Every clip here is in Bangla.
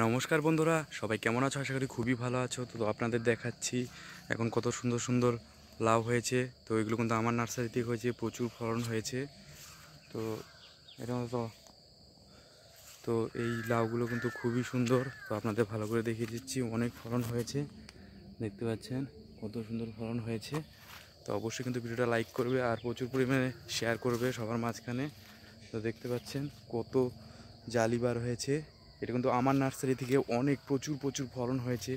নমস্কার বন্ধুরা, সবাই কেমন আছো? আশা করি খুবই ভালো আছো। তো আপনাদের দেখাচ্ছি এখন কত সুন্দর সুন্দর লাউ হয়েছে। তো এগুলো কিন্তু আমার নার্সারি থেকে হয়েছে, প্রচুর ফলন হয়েছে। তো এটা তো এই লাউগুলো কিন্তু খুবই সুন্দর। তো আপনাদের ভালো করে দেখিয়ে দিচ্ছি, অনেক ফলন হয়েছে। দেখতে পাচ্ছেন কত সুন্দর ফলন হয়েছে। তো অবশ্যই কিন্তু ভিডিওটা লাইক করবে আর প্রচুর পরিমাণে শেয়ার করবে সবার মাঝখানে। তো দেখতে পাচ্ছেন কত জালি বার হয়েছে। এটা কিন্তু আমার নার্সারি থেকে অনেক প্রচুর প্রচুর ফলন হয়েছে।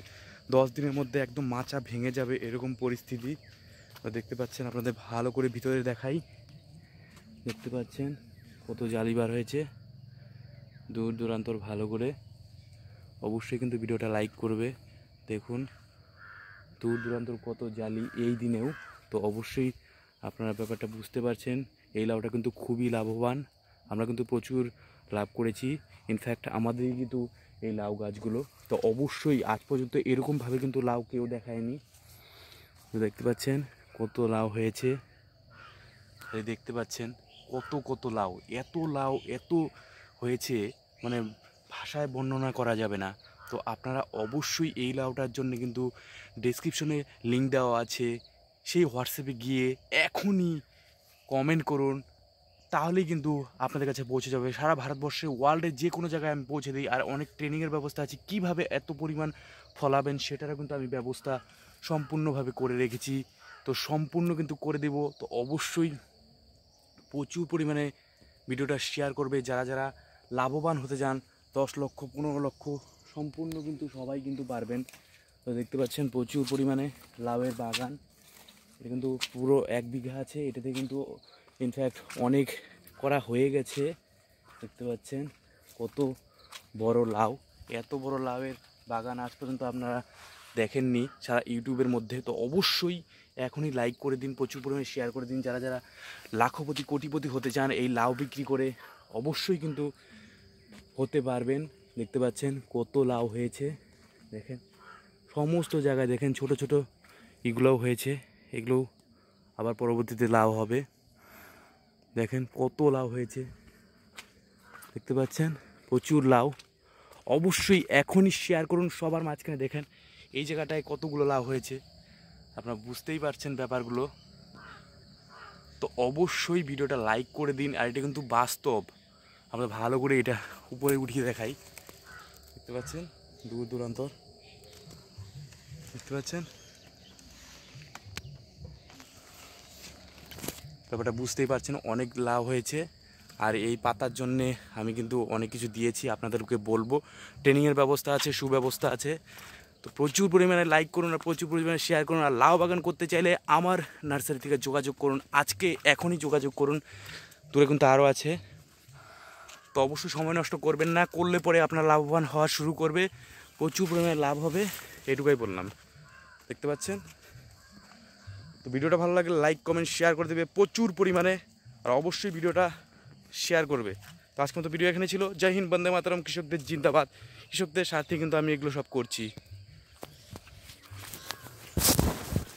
10 দিনের মধ্যে একদম মাচা ভেঙে যাবে এরকম পরিস্থিতি। তো দেখতে পাচ্ছেন, আপনাদের ভালো করে ভিতরে দেখাই। দেখতে পাচ্ছেন কত জালি বার হয়েছে দূর দূরান্তর। ভালো করে অবশ্যই কিন্তু ভিডিওটা লাইক করবে। দেখুন দূর দূরান্তর কত জালি এই দিনেও। তো অবশ্যই আপনারা ব্যাপারটা বুঝতে পারছেন। এই লাউটা কিন্তু খুবই লাভবান, আমরা কিন্তু প্রচুর লাভ করেছি। ইনফ্যাক্ট আমাদেরই কিন্তু এই লাউ গাছগুলো। তো অবশ্যই আজ পর্যন্ত এরকমভাবে কিন্তু লাউ কেউ দেখায়নি। তো দেখতে পাচ্ছেন কত লাউ হয়েছে। এই দেখতে পাচ্ছেন কত কত লাউ, এত হয়েছে মানে ভাষায় বর্ণনা করা যাবে না। তো আপনারা অবশ্যই এই লাউটার জন্য কিন্তু ডেসক্রিপশনে লিঙ্ক দেওয়া আছে, সেই হোয়াটসঅ্যাপে গিয়ে এখনই কমেন্ট করুন, তাহলেই কিন্তু আপনাদের কাছে পৌঁছে যাবে। সারা ভারতবর্ষে, ওয়ার্ল্ডের যে কোনো জায়গায় আমি পৌঁছে দিই। আর অনেক ট্রেনিংয়ের ব্যবস্থা আছে, কীভাবে এত পরিমাণ ফলাবেন সেটারও কিন্তু আমি ব্যবস্থা সম্পূর্ণভাবে করে রেখেছি। তো সম্পূর্ণ কিন্তু করে দেব। তো অবশ্যই প্রচুর পরিমাণে ভিডিওটা শেয়ার করবে। যারা যারা লাভবান হতে চান, 10 লক্ষ 15 লক্ষ সম্পূর্ণ কিন্তু সবাই কিন্তু পারবেন। তো দেখতে পাচ্ছেন প্রচুর পরিমাণে লাউয়ের বাগান। এটা কিন্তু পুরো 1 বিঘা আছে। এটাতে কিন্তু ইনফ্যাক্ট অনেক করা হয়ে গেছে। দেখতে পাচ্ছেন কত বড় লাউ। এত বড় লাউয়ের বাগান আজ পর্যন্ত আপনারা দেখেননি সারা ইউটিউবের মধ্যে। তো অবশ্যই এখনই লাইক করে দিন, প্রচুর পরিমাণে শেয়ার করে দিন। যারা যারা লাখপতি কোটিপতি হতে চান এই লাউ বিক্রি করে, অবশ্যই কিন্তু হতে পারবেন। দেখতে পাচ্ছেন কত লাউ হয়েছে। দেখেন সমস্ত জায়গায় দেখেন ছোট ছোট এগুলোও হয়েছে। এগুলোও আবার পরবর্তীতে লাউ হবে। দেখেন কত লাউ হয়েছে, দেখতে পাচ্ছেন প্রচুর লাউ। অবশ্যই এখনই শেয়ার করুন সবার মাঝখানে। দেখেন এই জায়গাটায় কতগুলো লাউ হয়েছে, আপনারা বুঝতেই পারছেন ব্যাপারগুলো। তো অবশ্যই ভিডিওটা লাইক করে দিন। আর এটা কিন্তু বাস্তব, আমরা ভালো করে এটা উপরে উঠিয়ে দেখাই। দেখতে পাচ্ছেন দূর দূরান্তর, দেখতে পাচ্ছেন ব্যাপারটা বুঝতেই পারছেন। অনেক লাভ হয়েছে। আর এই পাতার জন্যে আমি কিন্তু অনেক কিছু দিয়েছি, আপনাদেরকে বলবো। ট্রেনিংয়ের ব্যবস্থা আছে, সুব্যবস্থা আছে। তো প্রচুর পরিমাণে লাইক করুন আর প্রচুর পরিমাণে শেয়ার করুন। আর লাউ বাগান করতে চাইলে আমার নার্সারি থেকে যোগাযোগ করুন, এখনই যোগাযোগ করুন। দূরে কিন্তু আরও আছে। তো অবশ্যই সময় নষ্ট করবেন না, করলে পরে আপনার লাভবান হওয়া শুরু করবে, প্রচুর পরিমাণে লাভ হবে। এটুকুই বললাম। দেখতে পাচ্ছেন। তো ভিডিওটা ভালো লাগলে লাইক কমেন্ট শেয়ার করে দেবে প্রচুর পরিমাণে। আর অবশ্যই ভিডিওটা শেয়ার করবে। তো আজকের মতো ভিডিও এখানে ছিল। জয় হিন্দ, বন্দে মাতরম, কৃষকদের জিন্দাবাদ। কৃষকদের সাথে কিন্তু আমি এগুলো সব করছি।